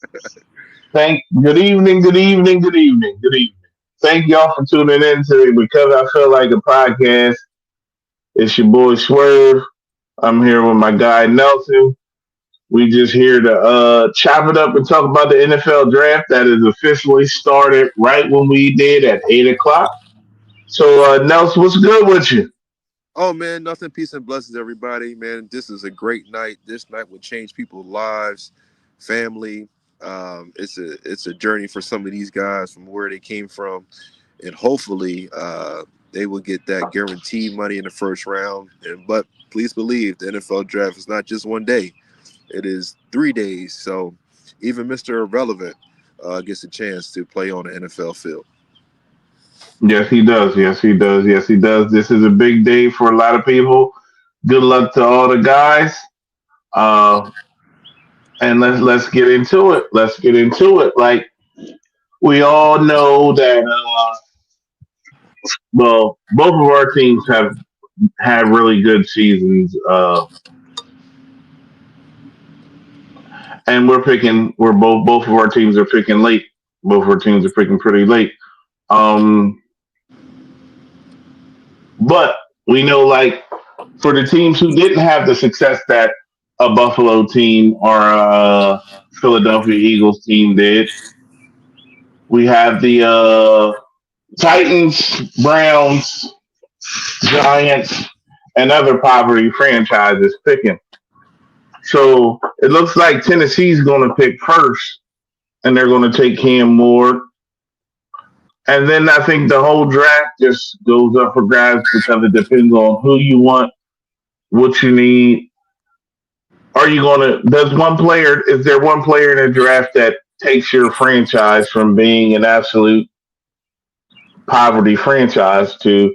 Good evening, good evening, good evening, good evening. Thank y'all for tuning in to Because I Feel Like a Podcast. It's your boy Swerve. I'm here with my guy Nelson. We just here to chop it up and talk about the NFL draft that is officially started right when we did at 8 o'clock. So Nelson, what's good with you? Oh man, nothing. Peace and blessings, everybody. Man, this is a great night. This night will change people's lives, family. It's a journey for some of these guys from where they came from, and hopefully, they will get that guaranteed money in the first round. But please believe the NFL draft is not just one day; it is 3 days. So even Mr. Irrelevant gets a chance to play on the NFL field. Yes, he does. Yes, he does. Yes, he does. This is a big day for a lot of people. Good luck to all the guys. Uh, and let's get into it. Let's get into it. Like we all know that both of our teams have had really good seasons, and we're both of our teams are picking late. Both of our teams are picking pretty late. Um, but we know, like, for the teams who didn't have the success that a Buffalo team or a Philadelphia Eagles team did, we have the Titans, Browns, Giants, and other poverty franchises picking. So it looks like Tennessee's going to pick first, and they're going to take Cam Moore. And then I think the whole draft just goes up for grabs because it depends on who you want, what you need. Are you going to, is there one player in the draft that takes your franchise from being an absolute poverty franchise to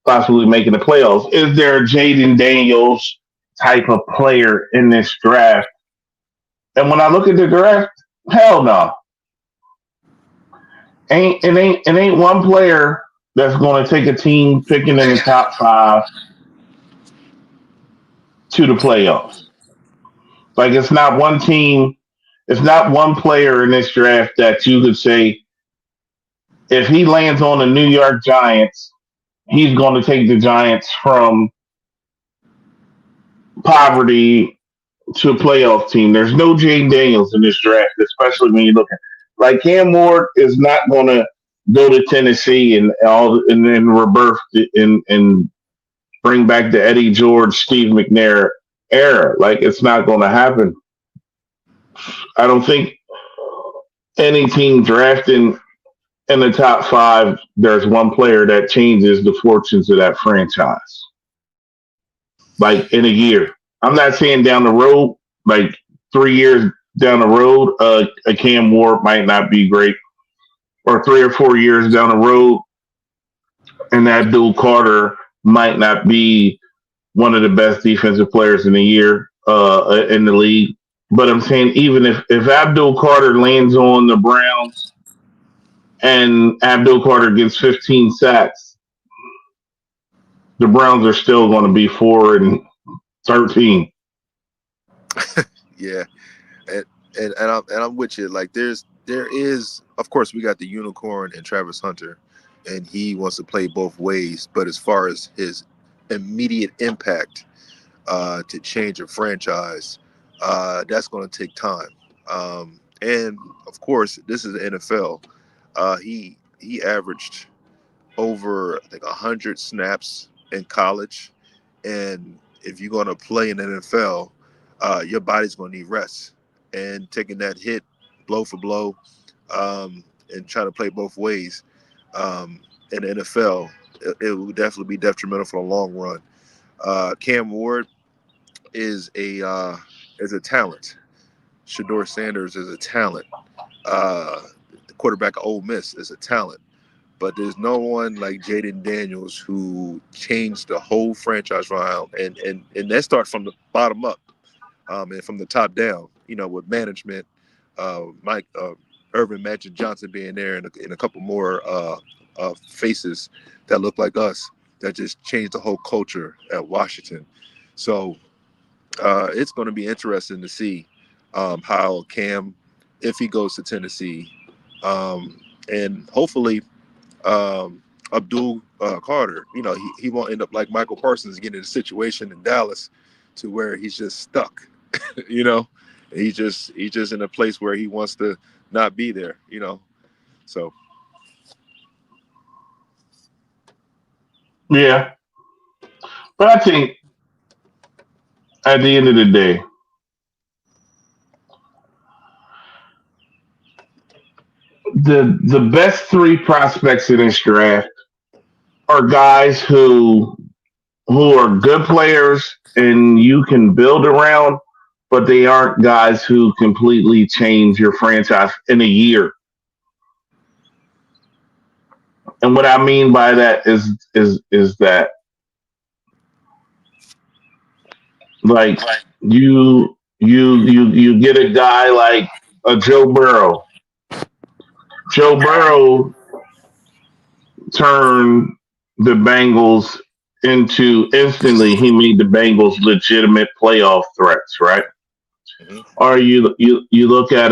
possibly making the playoffs? Is there a Jaden Daniels type of player in this draft? And when I look at the draft, hell no. Ain't one player that's going to take a team picking in the top five to the playoffs. Like it's not one team, it's not one player in this draft that you could say if he lands on the New York Giants, he's going to take the Giants from poverty to a playoff team. There's no Jaden Daniels in this draft, especially when you look at like Cam Moore is not going to go to Tennessee and then rebirth and bring back the Eddie George, Steve McNair era. Like it's not going to happen. I don't think any team drafting in the top five, there's one player that changes the fortunes of that franchise. Like in a year, I'm not saying down the road, like 3 years down the road, a Cam Ward might not be great, or 3 or 4 years down the road, and that Abdul Carter might not be one of the best defensive players in the year in the league. But I'm saying even if Abdul Carter lands on the Browns and Abdul Carter gets 15 sacks, the Browns are still going to be 4-13. Yeah, and I'm with you. Like there is of course we got the unicorn and Travis Hunter, and he wants to play both ways. But as far as his immediate impact to change a franchise, that's going to take time. And of course, this is the NFL. He averaged over I think 100 snaps in college, and if you're going to play in the NFL, your body's going to need rest. And taking that hit, blow for blow, and trying to play both ways in the NFL, it will definitely be detrimental for the long run. Cam Ward is a talent. Shador Sanders is a talent. The quarterback of Ole Miss is a talent. But there's no one like Jaden Daniels who changed the whole franchise around, and that starts from the bottom up, and from the top down. You know, with management, Mike Irvin Magic Johnson being there, and a couple more faces that look like us that just changed the whole culture at Washington. So it's going to be interesting to see how Cam if he goes to Tennessee, and hopefully Abdul Carter, he won't end up like Michael Parsons, getting in a situation in Dallas to where he's just stuck. you know, he's just in a place where he wants to not be there. So Yeah, but I think at the end of the day, the best three prospects in this draft are guys who are good players and you can build around, but they aren't guys who completely change your franchise in a year. And what I mean by that is that like you get a guy like a Joe Burrow. Joe Burrow turned the Bengals into instantly he made the Bengals legitimate playoff threats, right? mhm. Or you look at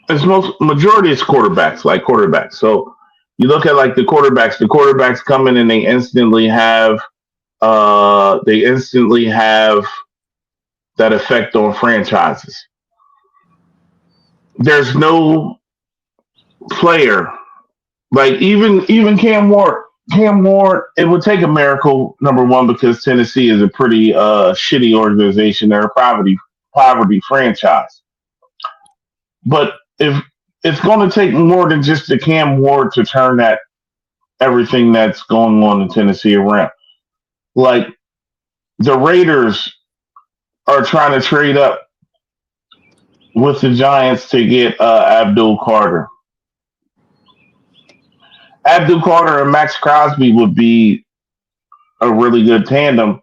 it's most majority is quarterbacks, like quarterbacks. So you look at like the quarterbacks come in and they instantly have that effect on franchises. There's no player like even Cam Ward, it would take a miracle, number one, because Tennessee is a pretty shitty organization. They're a poverty franchise. But if it's going to take more than just the Cam Ward to turn that everything that's going on in Tennessee around. Like the Raiders are trying to trade up with the Giants to get Abdul Carter. Abdul Carter and Max Crosby would be a really good tandem.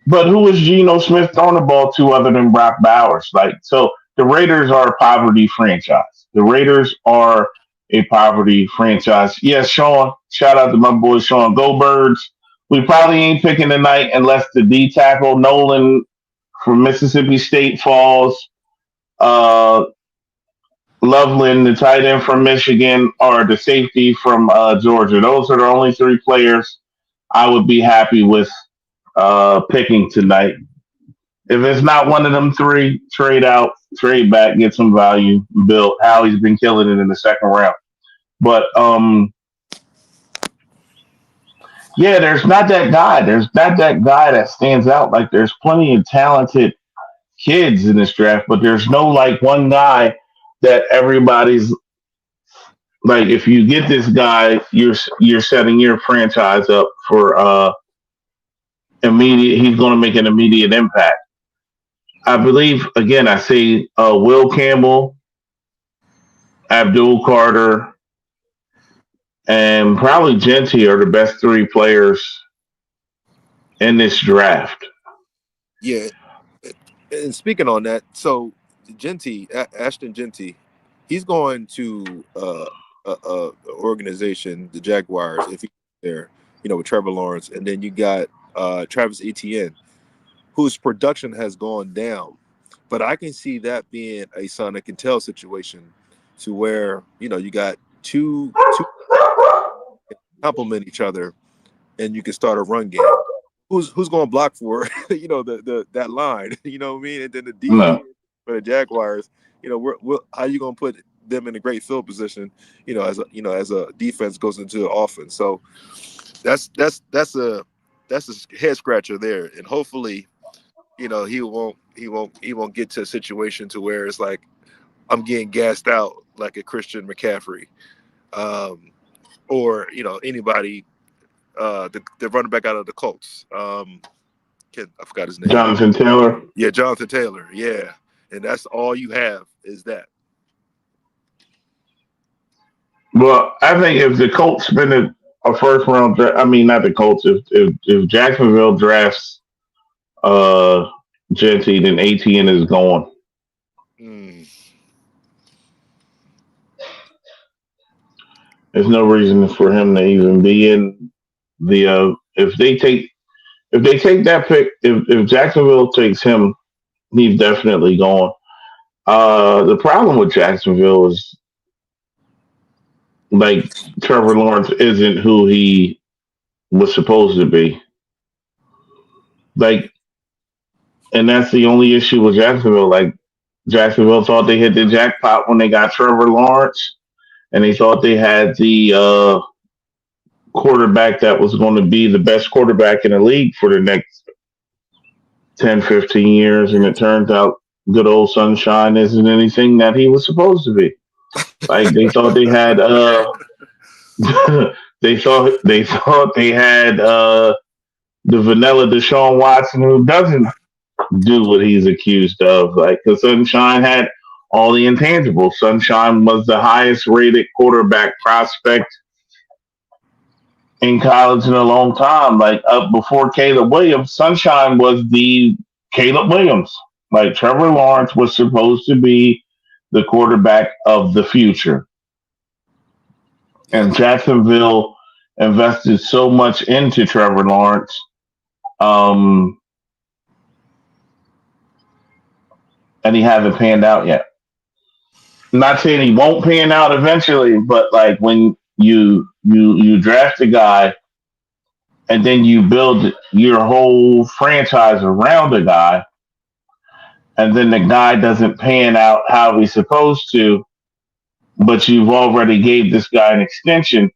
But who is Geno Smith throwing the ball to other than Brock Bowers? Like, so the Raiders are a poverty franchise. The Raiders are a poverty franchise. Yes, Sean. Shout out to my boy Sean. Go Birds. We probably ain't picking tonight unless the D tackle Nolan from Mississippi State falls. Uh, Loveland, the tight end from Michigan, or the safety from Georgia. Those are the only three players I would be happy with picking tonight. If it's not one of them three, trade out, trade back, get some value built. Howie's been killing it in the second round. But yeah, there's not that guy. There's not that guy that stands out. Like there's plenty of talented kids in this draft, but there's no like one guy that everybody's like. If you get this guy, you're setting your franchise up for immediate. He's going to make an immediate impact. I believe again. I see Will Campbell, Abdul Carter, and probably Genty are the best three players in this draft. Yeah. And speaking on that, so Ashton Genty, he's going to a organization, the Jaguars, if he's there, with Trevor Lawrence, and then you got Travis Etienne, whose production has gone down. But I can see that being a Sonic and Tell situation, to where you got two complement each other, and you can start a run game. Who's going to block for the that line? You know what I mean? And then the defense No, for the Jaguars. How you going to put them in a great field position? As a defense goes into the offense. So that's a head scratcher there, and hopefully, he won't get to a situation to where it's like I'm getting gassed out like a Christian McCaffrey, um, or anybody, the running back out of the Colts. I forgot his name. Jonathan Taylor. Yeah, Jonathan Taylor. Yeah, and that's all you have is that. Well, I think if the Colts spend a first round, I mean not the Colts. If Jacksonville drafts uh Genty, then ATN is gone. Mm, There's no reason for him to even be in the. If they take If they take that pick, if Jacksonville takes him, he's definitely going. The problem with Jacksonville is like Trevor Lawrence isn't who he was supposed to be. Like, and that's the only issue with Jacksonville. Like, Jacksonville thought they hit the jackpot when they got Trevor Lawrence, and they thought they had the quarterback that was going to be the best quarterback in the league for the next 10, 15 years. And it turns out good old Sunshine isn't anything that he was supposed to be. Like, they thought they had, they thought they had the vanilla Deshaun Watson who doesn't do what he's accused of. Like, because Sunshine had all the intangibles. Sunshine was the highest rated quarterback prospect in college in a long time. Like, up before Caleb Williams, Sunshine was the Caleb Williams. Like, Trevor Lawrence was supposed to be the quarterback of the future. And Jacksonville invested so much into Trevor Lawrence. Um, and he hasn't panned out yet. I'm not saying he won't pan out eventually, but like when you draft a guy and then you build your whole franchise around a guy, and then the guy doesn't pan out how he's supposed to, but you've already gave this guy an extension,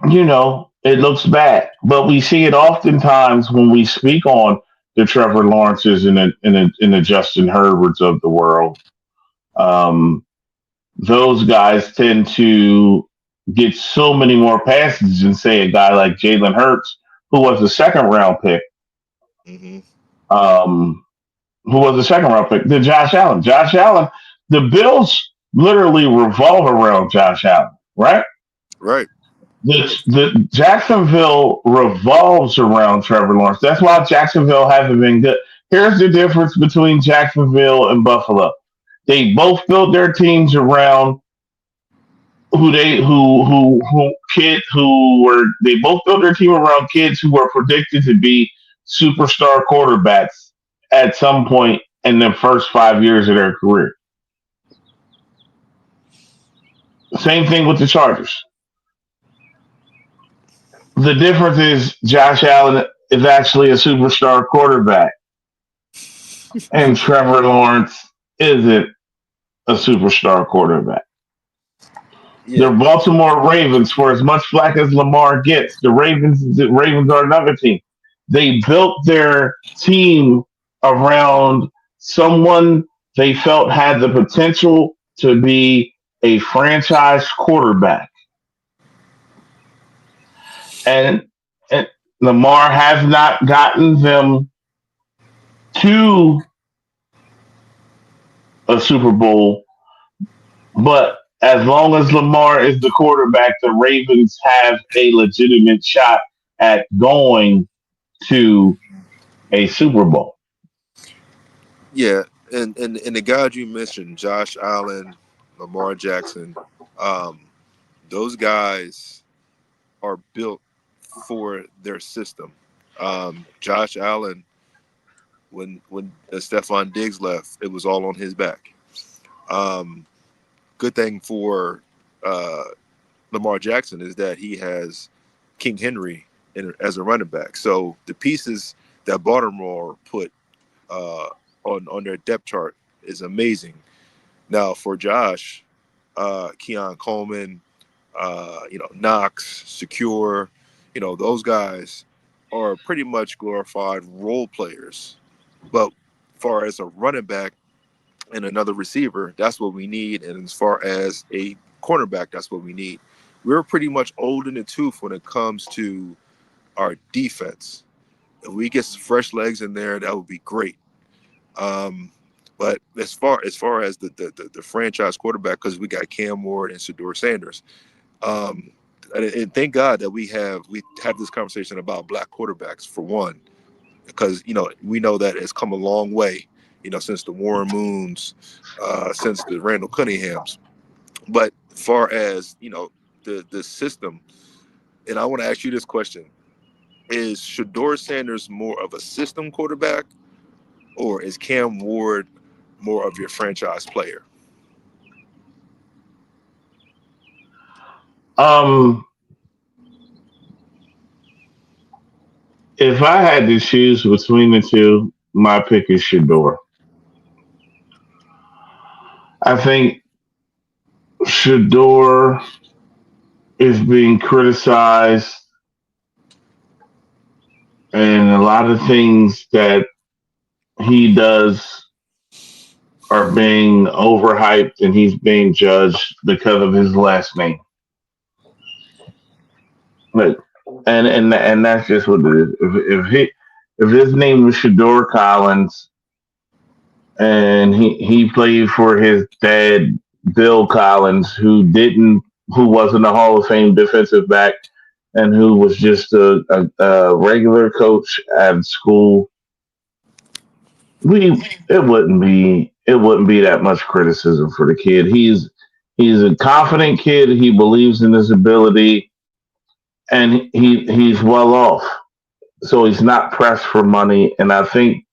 it looks bad. But we see it oftentimes when we speak on the Trevor Lawrences and the Justin Herberts of the world. Um, those guys tend to get so many more passes than say a guy like Jalen Hurts, who was a second round pick. Mm-hmm. Who was a second round pick? The Josh Allen. Josh Allen. The Bills literally revolve around Josh Allen, right? Right. The Jacksonville revolves around Trevor Lawrence. That's why Jacksonville hasn't been good. Here's the difference between Jacksonville and Buffalo. They both built their teams around they both built their team around kids who were predicted to be superstar quarterbacks at some point in the first 5 years of their career. Same thing with the Chargers. The difference is Josh Allen is actually a superstar quarterback, and Trevor Lawrence isn't a superstar quarterback. Yeah. The Baltimore Ravens, for as much flack as Lamar gets, the Ravens are another team. They built their team around someone they felt had the potential to be a franchise quarterback. And Lamar has not gotten them to a Super Bowl, but as long as Lamar is the quarterback, the Ravens have a legitimate shot at going to a Super Bowl. Yeah, and the guys you mentioned, Josh Allen, Lamar Jackson, um, those guys are built for their system. Josh Allen, when Stephon Diggs left, it was all on his back. Um, Good thing for uh, Lamar Jackson is that he has King Henry as a running back. So the pieces that Baltimore put on their depth chart is amazing. Now for Josh, Keon Coleman, Knox, Secure, those guys are pretty much glorified role players. But far as a running back and another receiver, that's what we need. And as far as a cornerback, that's what we need. We're pretty much old in the tooth when it comes to our defense. If we get some fresh legs in there, that would be great. Um, but as far as the franchise quarterback, because we got Cam Ward and Shedeur Sanders, um, and thank God that we have this conversation about black quarterbacks for one, because we know that it's come a long way, since the Warren Moons, since the Randall Cunninghams. But far as the system, and I want to ask you this question: Is Shador Sanders more of a system quarterback, or is Cam Ward more of your franchise player? Um, if I had to choose between the two, my pick is Shador. I think Shador is being criticized, and a lot of things that he does are being overhyped, and he's being judged because of his last name. Like, and that's just what it is. If his name was Shador Collins and he played for his dad Bill Collins, who wasn't a Hall of Fame defensive back and who was just a regular coach at school, we it wouldn't be that much criticism for the kid. He's a confident kid. He believes in his ability, and he's well off, so he's not pressed for money. And I think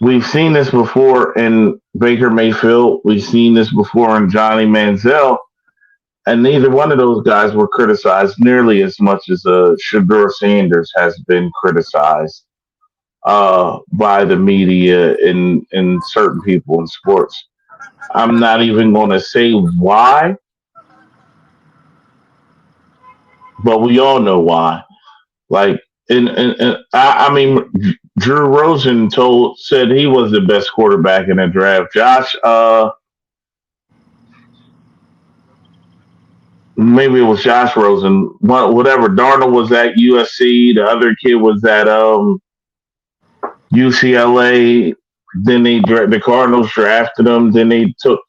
we've seen this before in Baker Mayfield. We've seen this before in Johnny Manziel, and neither one of those guys were criticized nearly as much as Shador Sanders has been criticized by the media and certain people in sports. I'm not even going to say why, but we all know why. Like, I mean, Drew Rosen said he was the best quarterback in the draft. Maybe it was Josh Rosen, whatever. Darnold was at USC. The other kid was at UCLA. Then the Cardinals drafted him. Then they took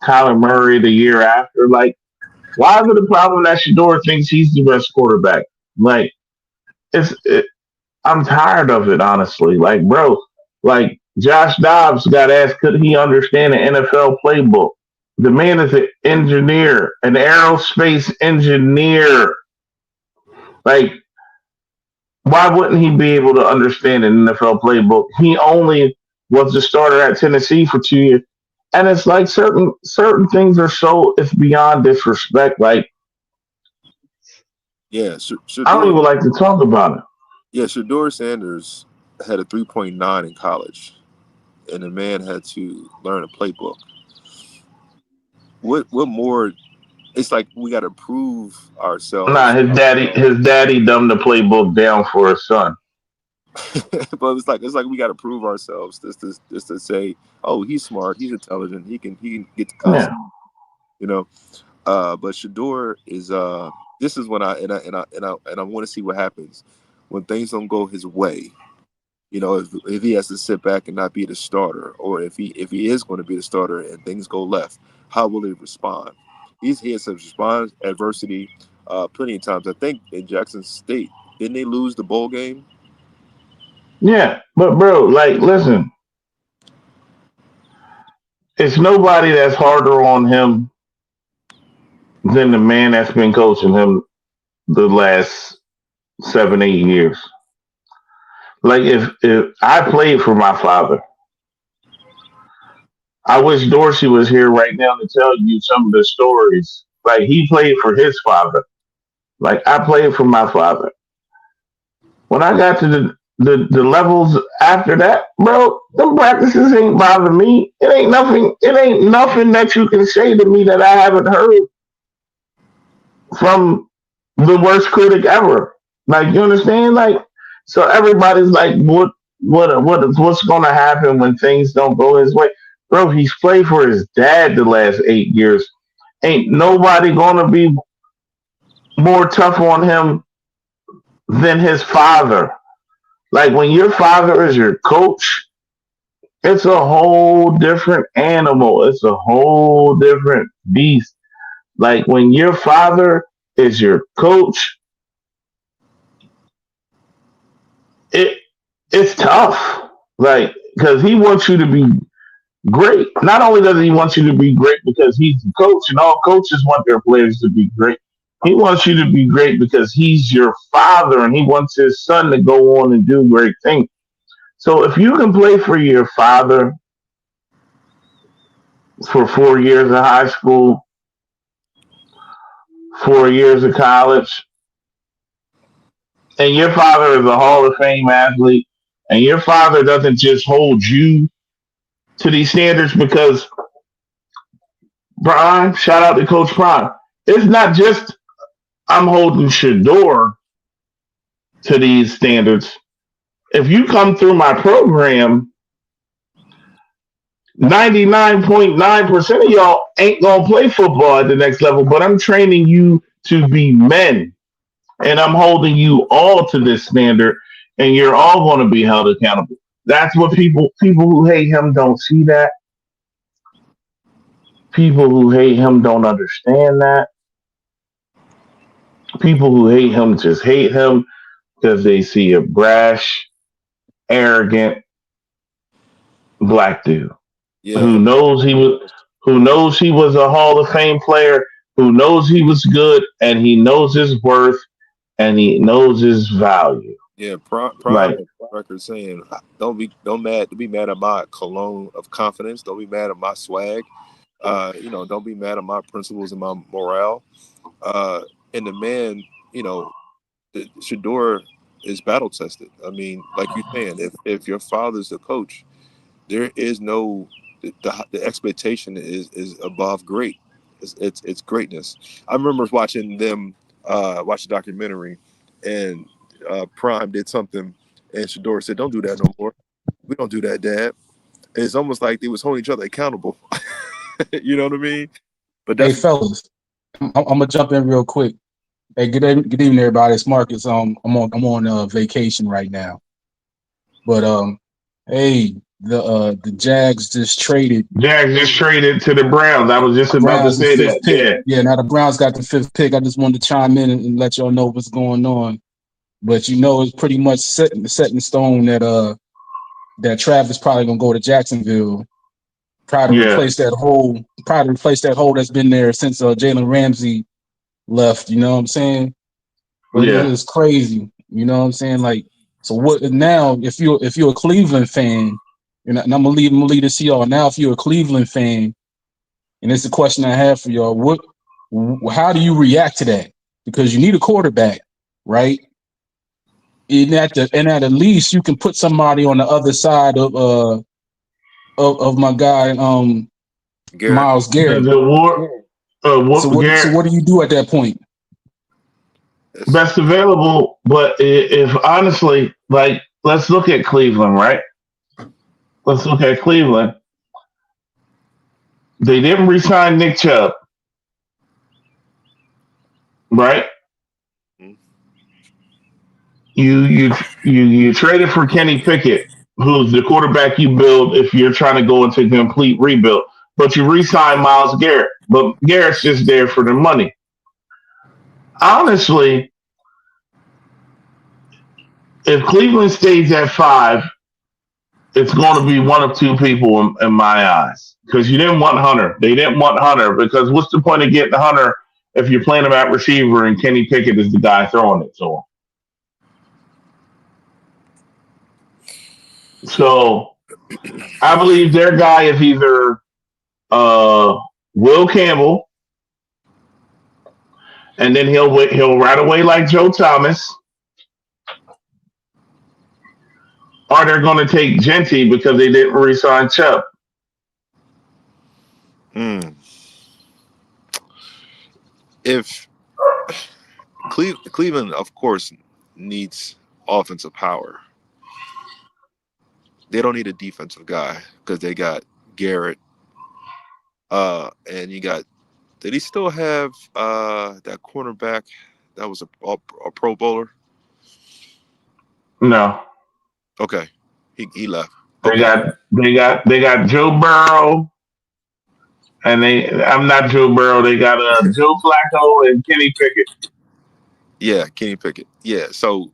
Kyler Murray the year after. Like, why is it a problem that Shador thinks he's the best quarterback? Like, it's it, I'm tired of it, honestly. Like, bro, like Josh Dobbs got asked, could he understand an NFL playbook? The man is an engineer, an aerospace engineer. Like, why wouldn't he be able to understand an NFL playbook? He only was the starter at Tennessee for 2 years. And it's like certain things are so it's beyond disrespect. Like, Yeah, I don't Shador. even like to talk about it. Yeah, Shador Sanders had a 3.9 in college, and the man had to learn a playbook. What more? It's like we got to prove Nah, ourselves. his daddy dumbed the playbook down for his son. But it's like we got to prove ourselves just to say, oh, he's smart, he's intelligent, he can get the Yeah. concept, you know. But Shador is this is when I want to see what happens when things don't go his way. You know, if he has to sit back and not be the starter, or if he is going to be the starter and things go left, how will he respond? He has to respond adversity plenty of times. I think in Jackson State, didn't they lose the bowl game? Yeah. But bro, like listen, it's nobody that's harder on him than the man that's been coaching him the last 7, 8 years. Like if I played for my father, I wish Dorsey was here right now to tell you some of the stories. Like he played for his father. Like I played for my father. When I got to the levels after that, bro, them practices ain't bother me. It ain't nothing. It ain't nothing that you can say to me that I haven't heard from the worst critic ever. Like you understand? Like so everybody's like, what's gonna happen when things don't go his way? Bro, he's played for his dad the last 8 years. Ain't nobody gonna be more tough on him than his father. Like when your father is your coach, it's a whole different animal. It's a whole different beast. Like when your father is your coach, it it's tough. Like because he wants you to be great. Not only does he want you to be great because he's the coach, and all coaches want their players to be great. He wants you to be great because he's your father and he wants his son to go on and do great things. So if you can play for your father for 4 years of high school, 4 years of college, and your father is a Hall of Fame athlete, and your father doesn't just hold you to these standards because Brian, shout out to Coach Prime. It's not just I'm holding Shador to these standards. If you come through my program, 99.9% of y'all ain't gonna play football at the next level, but I'm training you to be men. And I'm holding you all to this standard, and you're all going to be held accountable. That's what people who hate him don't see that. People who hate him don't understand that. People who hate him just hate him because they see a brash, arrogant black dude Yeah, who knows he was a Hall of Fame player, who knows he was good, and he knows his worth, and he knows his value. yeah. Prime Like, record saying, don't be mad at my cologne of confidence. Don't be mad at my swag. Don't be mad at my principles and my morale. And the man, Shador is battle tested. I mean, like you're saying, if your father's the coach, there is no the expectation is above great. It's greatness. I remember watching them watch the documentary, and Prime did something, and Shador said, "Don't do that no more. We don't do that, Dad." It's almost like they was holding each other accountable. You know what I mean? But Hey, that's fellas, I'm gonna jump in real quick. Hey, good evening, everybody. It's Marcus. I'm on vacation right now, but hey, the Jags just traded Jags just traded to the Browns. I was just about to Browns the say fifth that. pick. Yeah. Yeah, now the Browns got the fifth pick. I just wanted to chime in and let y'all know what's going on. But it's pretty much set in stone that Travis probably gonna go to Jacksonville. Try to Yeah. replace that hole that's been there since Jalen Ramsey left. You know what I'm saying? But Yeah. it's crazy. You know what I'm saying? Like, so what now? If you're a Cleveland fan, and I'm gonna lead this to y'all now. If you're a Cleveland fan, and it's a question I have for y'all, how do you react to that? Because you need a quarterback, right? And at the least, you can put somebody on the other side of my guy, Garrett. Myles Garrett. The war, So Garrett, what do you do at that point? It's, best available. But if honestly, like, let's look at Cleveland, right? Let's look at Cleveland. They didn't resign Nick Chubb, right? You traded for Kenny Pickett, who's the quarterback you build if you're trying to go into a complete rebuild. But you re-signed Miles Garrett, but Garrett's just there for the money. Honestly, if Cleveland stays at 5, it's going to be one of two people in my eyes. Because you didn't want Hunter. They didn't want Hunter because what's the point of getting Hunter if you're playing him at receiver and Kenny Pickett is the guy throwing it to him? So I believe their guy is either Will Campbell, and then he'll ride away like Joe Thomas, or they're going to take Genty because they didn't re-sign Chubb. mm, if Cleveland, of course, needs offensive power. They don't need a defensive guy because they got Garrett. And you got. Did he still have that cornerback that was a Pro Bowler? No, Okay, he left. they Okay, got Joe Burrow, and I'm not Joe Burrow. They got Joe Flacco and Kenny Pickett. yeah, Kenny Pickett. Yeah, so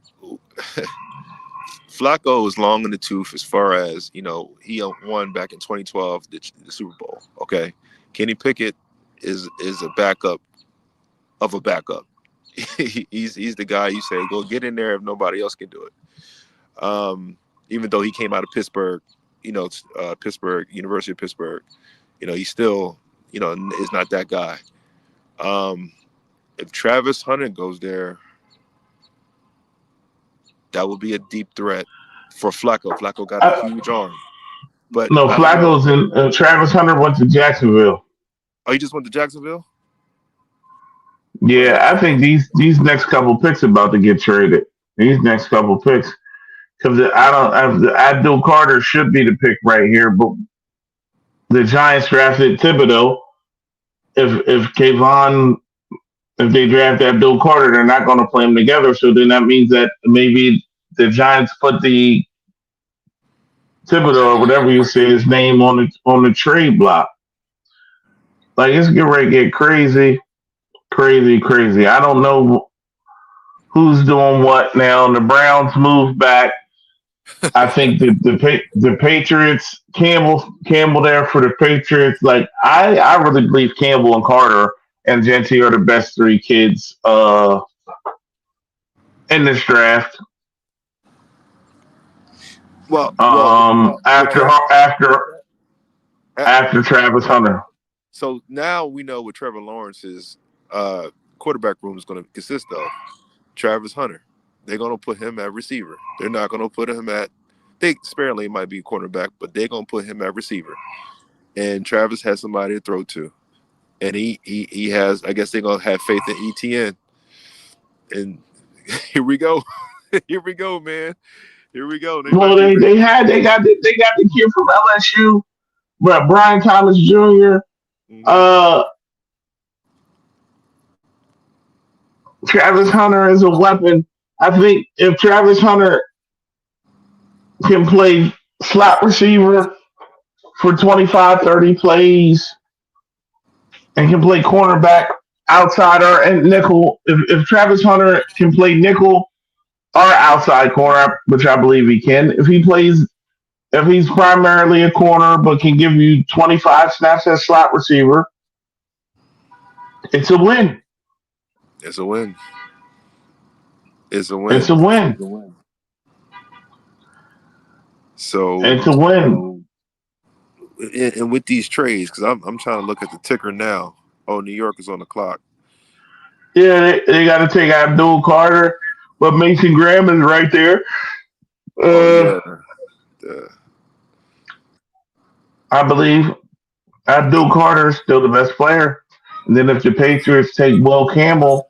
Flacco is long in the tooth as far as he won back in 2012 the Super Bowl. Okay, Kenny Pickett is a backup of a backup. he's the guy you say go get in there if nobody else can do it. Even though he came out of Pittsburgh, Pittsburgh, University of Pittsburgh, he still, is not that guy. If Travis Hunter goes there, that would be a deep threat for Flacco. Flacco got a huge arm, but No, I don't know. Flacco's in. Travis Hunter went to Jacksonville. Oh, he just went to Jacksonville. Yeah, I think these next couple picks about to get traded. These next couple picks, because Abdul Carter should be the pick right here, but the Giants drafted Thibodeau. If they draft Abdul Carter, they're not going to play them together. So then that means that maybe the Giants put the Thibodeau or whatever you say his name on the trade block. Like it's getting ready to get crazy. I don't know who's doing what now. The Browns moved back. I think the Patriots, Campbell there for the Patriots. Like I really believe Campbell and Carter and Gentry are the best three kids in this draft. Well, after Travis Hunter. So now we know what Trevor Lawrence's quarterback room is going to consist of. Travis Hunter. They're going to put him at receiver. They're not going to put him at. They sparingly might be quarterback, but they're going to put him at receiver. And Travis has somebody to throw to, and he has. I guess they're going to have faith in ETN. And here we go. Here we go, man. Here we go. They got the kid from LSU, but Brian Thomas Jr. Mm-hmm. Travis Hunter is a weapon. I think if Travis Hunter can play slot receiver for 25, 30 plays and can play cornerback, outsider, and nickel, if Travis Hunter can play nickel or outside corner, which I believe he can, if he's primarily a corner but can give you 25 snaps as slot receiver, it's a win. It's a win. It's a win. It's a win. So it's a win. And with these trades, because I'm trying to look at the ticker now. Oh, New York is on the clock. Yeah, they got to take Abdul Carter, but Mason Graham is right there. I believe Abdul Carter is still the best player. And then if the Patriots take Will Campbell,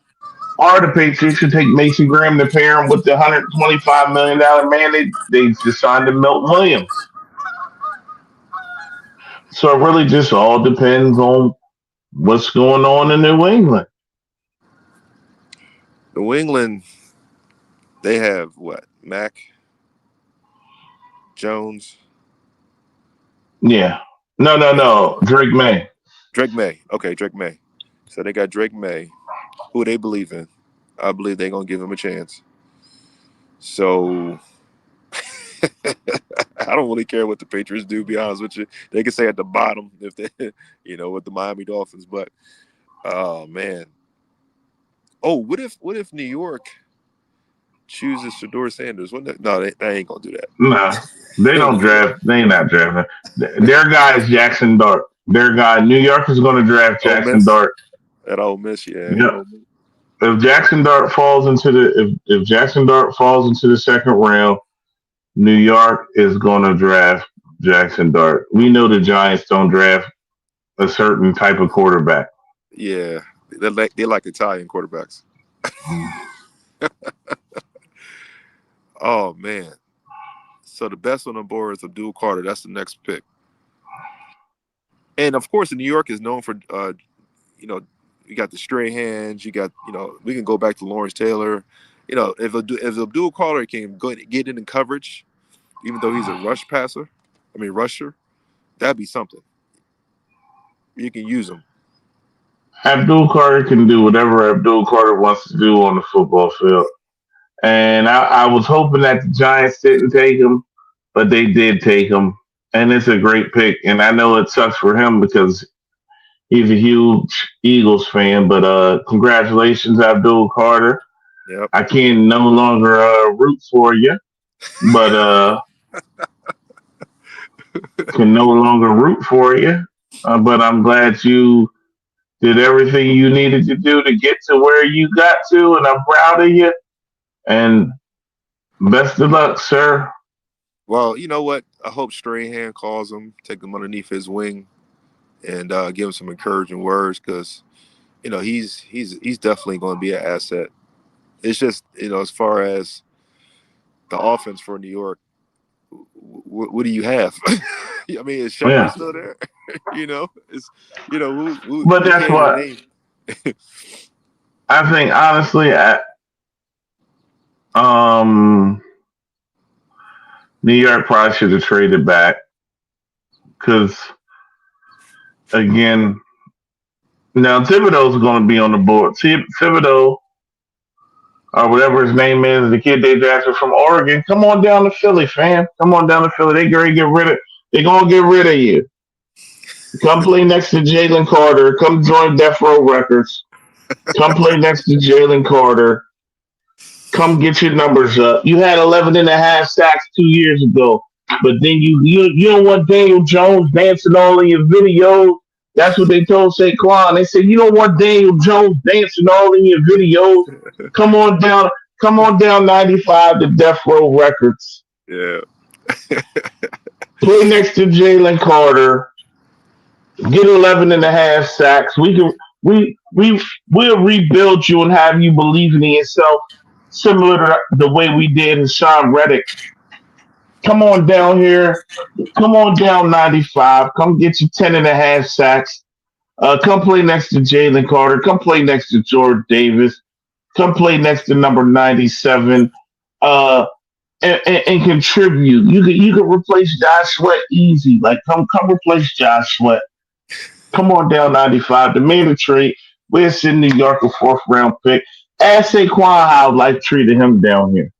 or the Patriots should take Mason Graham to pair him with the $125 million man they just signed to Milton Williams. So it really just all depends on what's going on in New England. New England, they have what? Mac Jones? Yeah. No. Drake May. Okay, Drake May. So they got Drake May, who they believe in. I believe they're going to give him a chance. So I don't really care what the Patriots do, to be honest with you. They can say at the bottom if they, with the Miami Dolphins. But, oh, man. Oh, what if New York chooses Shedeur Sanders? No, they ain't going to do that. No, they don't draft. They ain't not drafting. Their guy is Jackson Dart. Their guy, New York is going to draft Jackson Dart. At Ole Miss, yeah. Yep. If Jackson Dart falls into the second round, New York is going to draft Jackson Dart. We know the Giants don't draft a certain type of quarterback. Yeah, they like Italian quarterbacks. Oh man! So the best on the board is Abdul Carter. That's the next pick. And of course, New York is known for, you got the straight hands. You got, we can go back to Lawrence Taylor. If Abdul Carter can get in coverage, even though he's a rusher, that'd be something. You can use him. Abdul Carter can do whatever Abdul Carter wants to do on the football field. And I was hoping that the Giants didn't take him, but they did take him. And it's a great pick. And I know it sucks for him because He's a huge Eagles fan, but congratulations, Abdul Carter. Yep. I can no longer root for you, but can no longer root for you. But I'm glad you did everything you needed to do to get to where you got to, and I'm proud of you. And best of luck, sir. Well, you know what? I hope Strahan calls him, take him underneath his wing, and give him some encouraging words because he's definitely going to be an asset. It's just as far as the offense for New York, what do you have? I mean, is Shepard Yeah. still there? It's But you that's can't even what name. I think. Honestly, New York probably should have traded back because, again, now Thibodeau's going to be on the board. See, Thibodeau or whatever his name is, the kid they drafted from Oregon. Come on down to Philly, fam. Come on down to Philly. They gonna get rid of. They gonna get rid of you. Come play next to Jalen Carter. Come join Death Row Records. Come play next to Jalen Carter. Come get your numbers up. You had 11 and a half sacks 2 years ago, but then you don't want Daniel Jones dancing all in your videos. That's what they told Saquon. They said you don't want Daniel Jones dancing all in your videos. Come on down 95 to Death Row Records. Yeah. Play next to Jalen Carter. Get 11 and a half sacks. We'll rebuild you and have you believing in yourself, similar to the way we did in Sean Reddick. Come on down here. Come on down 95. Come get you 10 and a half sacks. Come play next to Jalen Carter. Come play next to George Davis. Come play next to number 97. And contribute. You can replace Josh Sweat easy. Like come replace Josh Sweat. Come on down 95. The main trade. We're sending New York a 4th round pick. Ask Saquon how life treated him down here.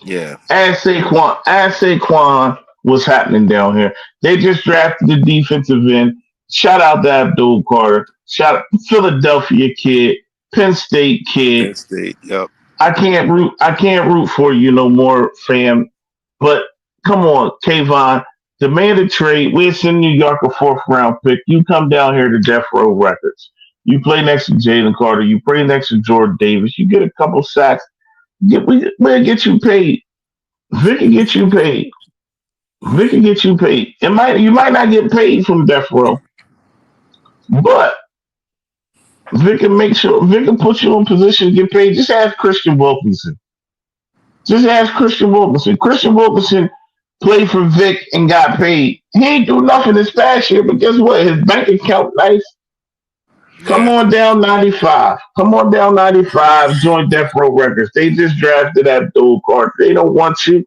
Yeah. Ask Saquon what's happening down here. They just drafted the defensive end. Shout out to Abdul Carter. Shout out Philadelphia kid. Penn State kid. Penn State. Yep. I can't root for you no more, fam. But come on, Kayvon. Demand a trade. We're sending New York a 4th round pick. You come down here to Death Row Records. You play next to Jalen Carter. You play next to Jordan Davis. You get a couple sacks. We'll get you paid. Vic can get you paid. You might not get paid from Death Row, but Vic can put you in position to get paid. Just ask Christian Wilkinson. Christian Wilkinson played for Vic and got paid. He ain't do nothing this past year, but guess what? His bank account nice. Come on down 95. Join Death Row Records. They just drafted Abdul Carter. They don't want you.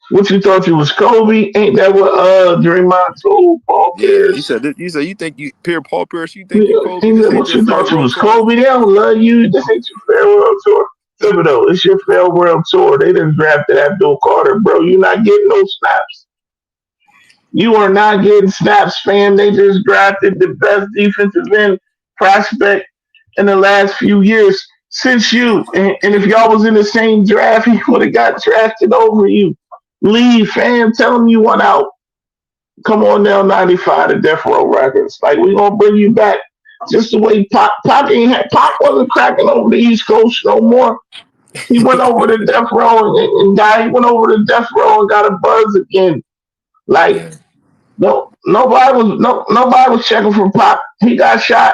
What you thought you was Kobe? Ain't that what Draymond told Paul Pierce? Yeah, you said you think you Paul Pierce, you think you Kobe. He said, what you thought you was Kobe? They don't love you. This ain't your farewell tour. Thibodeau, it's your farewell tour. They done drafted Abdul Carter, bro. You're not getting no snaps. You are not getting snaps, fam. They just drafted the best defensive end prospect in the last few years since you. And if y'all was in the same draft, he would have got drafted over you. Leave, fam. Tell him you want out. Come on down 95 to Death Row Records. Like, we going to bring you back just the way Pop wasn't cracking over the East Coast no more. He went over to Death Row and got a buzz again. Like, nobody was checking for Pop. He got shot,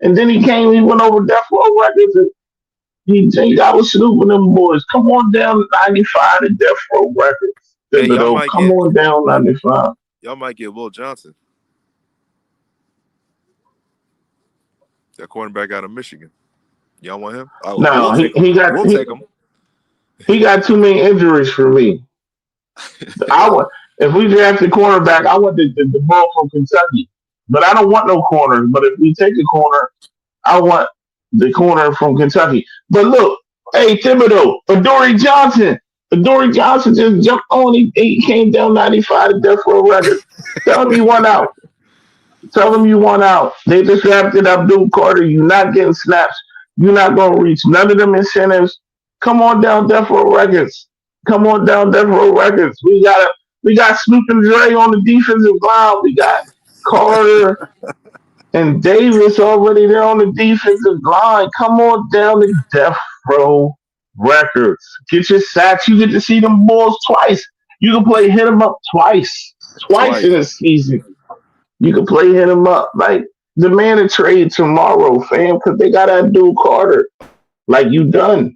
and then he went over Death Row Records, and he got with Snoop and them boys. Come on down 95 to Death Row Records. Hey, come on down 95. Y'all might get Will Johnson, that cornerback out of Michigan. Y'all want him? No, we'll take him. He got too many injuries for me. If we draft the cornerback, I want the ball from Kentucky. But I don't want no corners. But if we take a corner, I want the corner from Kentucky. But look, hey, Thibodeau, Adoree Johnson, Dory Johnson just jumped on. He came down 95 to Death Row Records. Tell him you won out. Tell them you want out. They just drafted Abdul Carter. You're not getting snaps. You're not going to reach none of them incentives. Come on down Death Row Records. Come on down Death Row Records. We got Snoop and Dre on the defensive line. We got Carter and Davis already there on the defensive line. Come on down to Death Row Records. Get your sacks. You get to see them Bulls twice. You can play hit them up twice. Twice in a season. You can play hit him up. Like, demand a trade tomorrow, fam, because they got that dude Carter. Like, you done.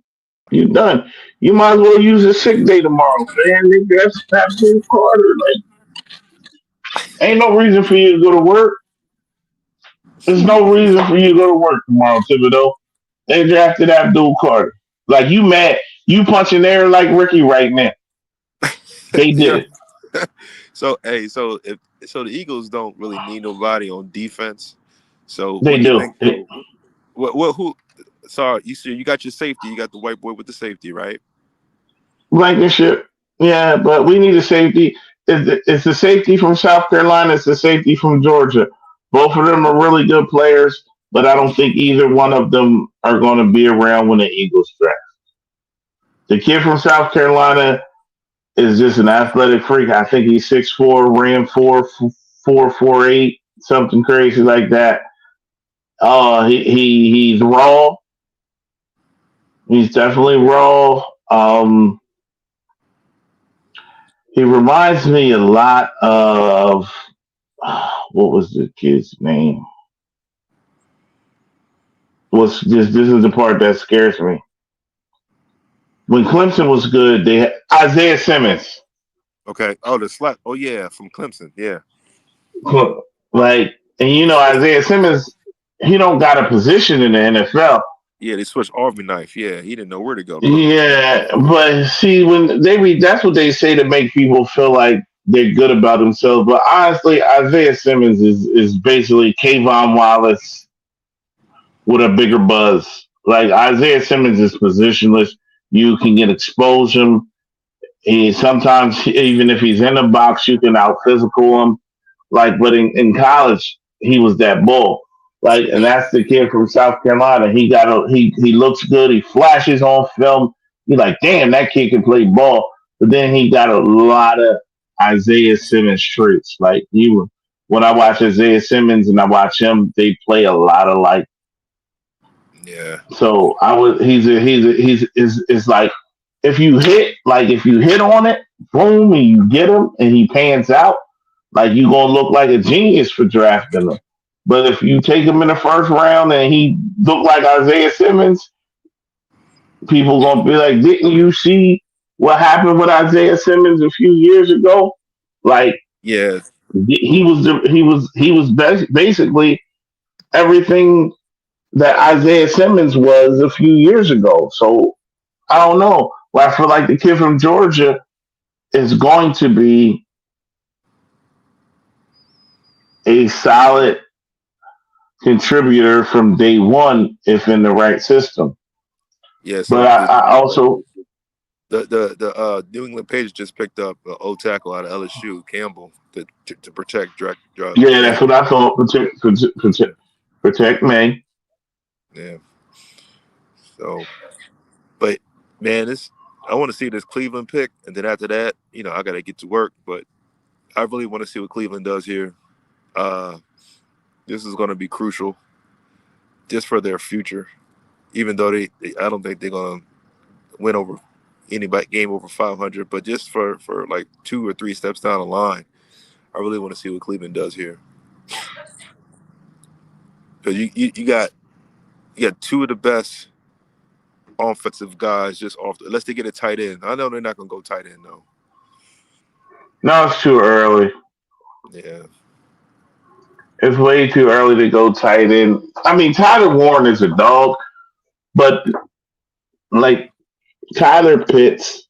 You done. You might as well use a sick day tomorrow, man. They drafted that dude Carter. Like, ain't no reason for you to go to work. There's no reason for you to go to work tomorrow, Thibodeau. They drafted Abdul Carter. Like, you mad. You punching air like Ricky right now. They did it. So the Eagles don't really need nobody on defense. So They what do you do. think? Who? Sorry, you got your safety. You got the white boy with the safety, right? Blankenship. Yeah, but we need a safety. It's the safety from South Carolina. It's the safety from Georgia. Both of them are really good players, but I don't think either one of them are going to be around when the Eagles draft. The kid from South Carolina is just an athletic freak. I think he's 6'4", ran 4.48, something crazy like that. He's raw. He's definitely raw. He reminds me a lot of what was the kid's name? This is the part that scares me. When Clemson was good, they had Isaiah Simmons. Okay. Oh, the slap. Oh yeah, from Clemson. Yeah. Like, and Isaiah Simmons, he don't got a position in the NFL. Yeah, they switched Army knife. Yeah, he didn't know where to go. Yeah, but see, when that's what they say to make people feel like they're good about themselves. But honestly, Isaiah Simmons is basically Kayvon Wallace with a bigger buzz. Like, Isaiah Simmons is positionless. You can get expose him. He sometimes, even if he's in the box, you can out physical him. Like, but in college, he was that bull. Like, and that's the kid from South Carolina. He looks good. He flashes on film. You're like, damn, that kid can play ball. But then he got a lot of Isaiah Simmons traits. Like, when I watch Isaiah Simmons and I watch him, they play a lot of like. Yeah. So it's like if you hit on it, boom, and you get him and he pans out, like, you gonna look like a genius for drafting him. But if you take him in the first round and he look like Isaiah Simmons, people gonna be like, didn't you see what happened with Isaiah Simmons a few years ago? Like, yeah, he was basically everything that Isaiah Simmons was a few years ago. So I don't know. Well, I feel like the kid from Georgia is going to be a solid contributor from day one if in the right system. Yeah, so but I also the New England Patriots just picked up an O tackle out of LSU, Campbell, to protect drug. Yeah, that's what I thought. Protect me. Yeah. So, but man, I want to see this Cleveland pick, and then after that, I got to get to work. But I really want to see what Cleveland does here. This is going to be crucial, just for their future. Even though I don't think they're going to win over any game over 500, but just for like 2 or 3 steps down the line, I really want to see what Cleveland does here. Because you got 2 of the best offensive guys just off, unless they get a tight end. I know they're not going to go tight end though. No, it's too early. Yeah. It's way too early to go tight end. I mean, Tyler Warren is a dog, but like Tyler Pitts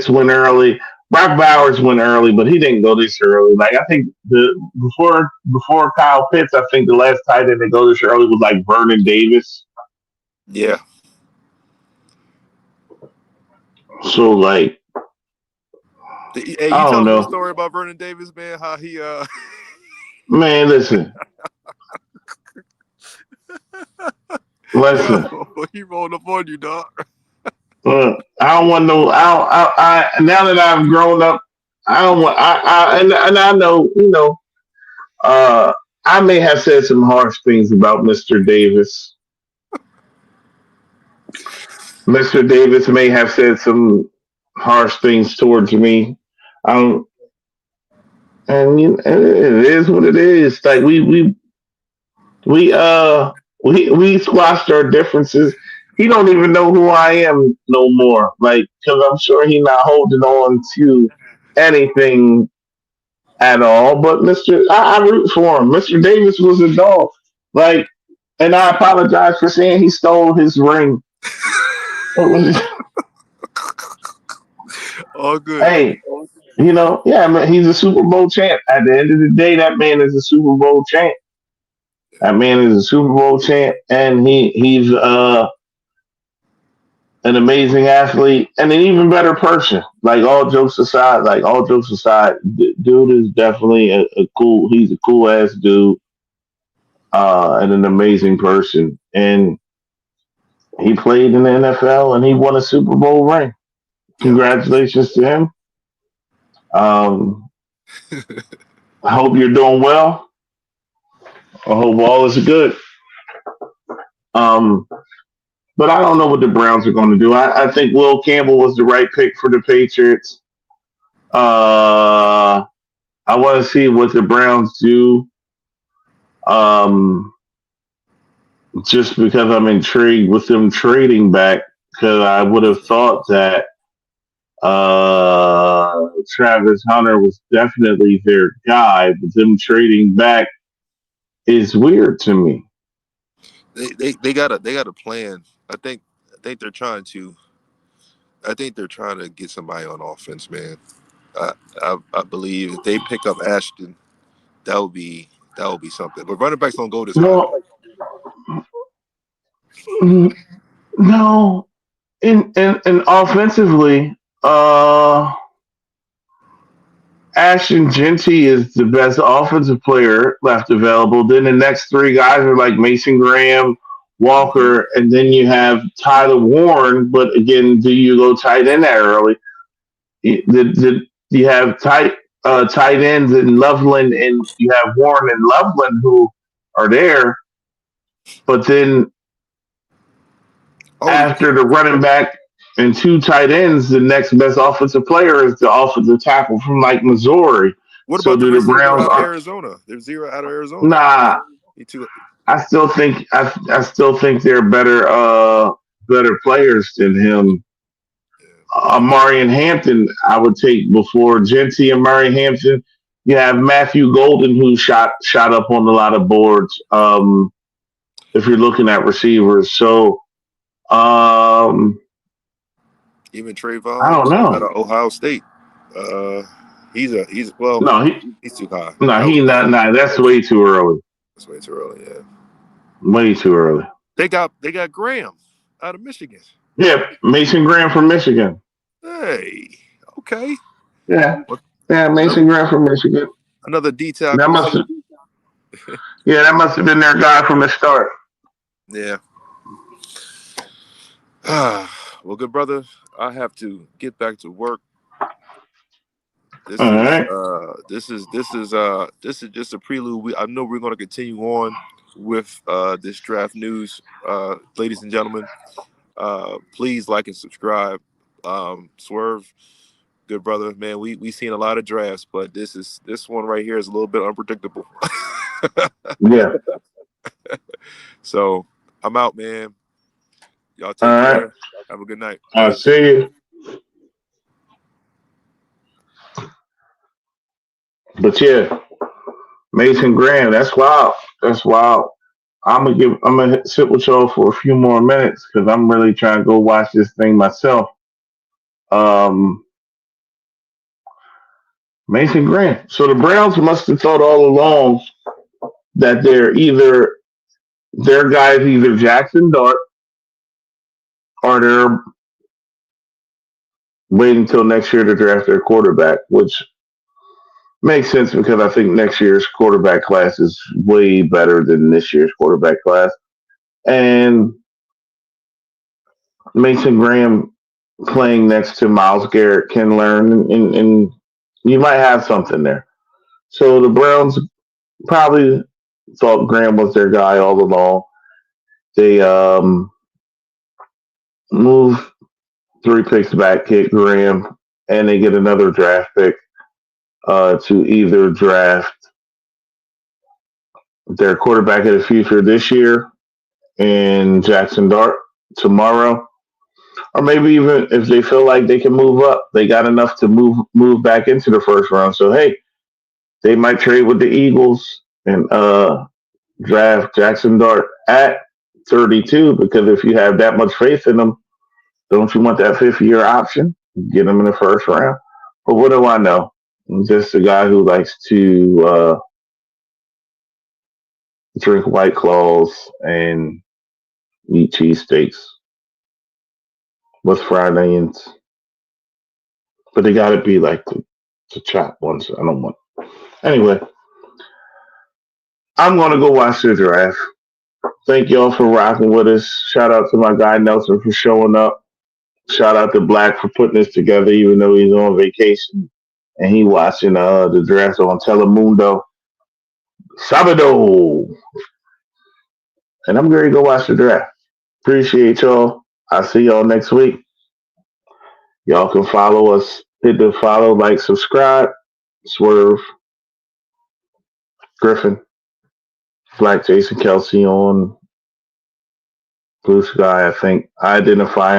went early. Brock Bowers went early, but he didn't go this early. Like, I think before Kyle Pitts, I think the last tight end to go this early was like Vernon Davis. Yeah. So like, Hey, I you don't tell them the know, story about Vernon Davis, man. How he man. Listen, listen. he rolled up on you, dog. I don't want no. Now that I've grown up, I don't want. And I know, Uh, I may have said some harsh things about Mr. Davis. Mr. Davis may have said some harsh things towards me. Um, it is what it is. Like we we squashed our differences. He don't even know who I am no more. Like, because I'm sure he not holding on to anything at all. But I root for him. Mr. Davis was a dog. Like, and I apologize for saying he stole his ring. All good. Hey, yeah, man, he's a Super Bowl champ. At the end of the day, that man is a Super Bowl champ. That man is a Super Bowl champ, and he's an amazing athlete and an even better person. Like all jokes aside, dude is definitely a cool. He's a cool ass dude, and an amazing person. And he played in the NFL and he won a Super Bowl ring. Yeah. Congratulations to him. I hope you're doing well. I hope all is good. Um, but I don't know what the Browns are going to do. I think Will Campbell was the right pick for the Patriots. I want to see what the Browns do. Um, just because I'm intrigued with them trading back, because I would have thought that Travis Hunter was definitely their guy, but them trading back is weird to me. They got a plan. I think they're trying to get somebody on offense, man. I believe if they pick up Ashton, that would be something. But running backs don't go this high Well, though. no, in offensively, Ashton Genty is the best offensive player left available. Then the next three guys are like Mason Graham, Mm-hmm. Walker, and then you have Tyler Warren. But again, do you go tight end that early? You have tight ends in Loveland, and you have Warren and Loveland who are there. But then Oh, after the running back and two tight ends, the next best offensive player is the offensive tackle from like Missouri. what So about the do the receiver Browns? out of Arizona? There's zero out of Arizona. Nah, He too. I still think they're better players than him. Marion Hampton, I would take before Genty and Marion Hampton. You have Matthew Golden, who shot up on a lot of boards. If you're looking at receivers, so Even I Trayvon don't out know. of Ohio State. He's well, No, he's too high. no, That was he not. Nah, that's way too early. that's way too early. Yeah. Way too early. They got Graham out of Michigan. Yeah, Mason Graham from Michigan. Hey, okay. Yeah, Well, yeah, another Mason Graham from Michigan. D That tackle. must, yeah, that must have been their guy from the start. Yeah. Well, good brother. I have to get back to work. This All is right. just a prelude. I know we're going to continue on with this draft news, ladies and gentlemen. Please like and subscribe. Swerve, good brother, man. We seen a lot of drafts, but this one right here is a little bit unpredictable. Yeah. So I'm out, man. Y'all All take right. care. Have a good night. I'll see you. But yeah, Mason Graham. That's wild. That's wild. I'm gonna sit with y'all for a few more minutes because I'm really trying to go watch this thing myself. Um, Mason Graham. So the Browns must have thought all along that their guy is either Jackson Dart or wait until next year to draft their quarterback, which makes sense because I think next year's quarterback class is way better than this year's quarterback class. And Mason Graham playing next to Miles Garrett can learn, and you might have something there. So the Browns probably thought Graham was their guy all along. They move 3 picks back, get Graham, and they get another draft pick to either draft their quarterback of the future this year and Jackson Dart tomorrow, or maybe even if they feel like they can move up, they got enough to move back into the first round. So hey, they might trade with the Eagles and draft Jackson Dart at 32, because if you have that much faith in them, don't you want that 5th-year option? Get him in the first round. But what do I know? I'm just a guy who likes to drink White Claws and eat cheesesteaks with fried onions. But they got to be like the chopped ones. I don't want. Anyway, I'm going to go watch the draft. Thank y'all for rocking with us. Shout out to my guy Nelson for showing up. Shout out to Black for putting this together, even though he's on vacation and he watching the draft on Telemundo. Sabado. And I'm ready to go watch the draft. Appreciate y'all. I'll see y'all next week. Y'all can follow us. Hit the follow, like, subscribe. Swerve, Griffin, Black Jason Kelsey on Blue Sky. I think I identify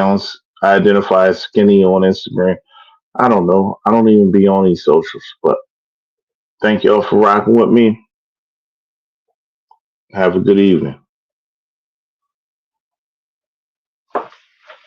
as Skinny on Instagram. I don't know. I don't even be on these socials, but thank y'all for rocking with me. Have a good evening.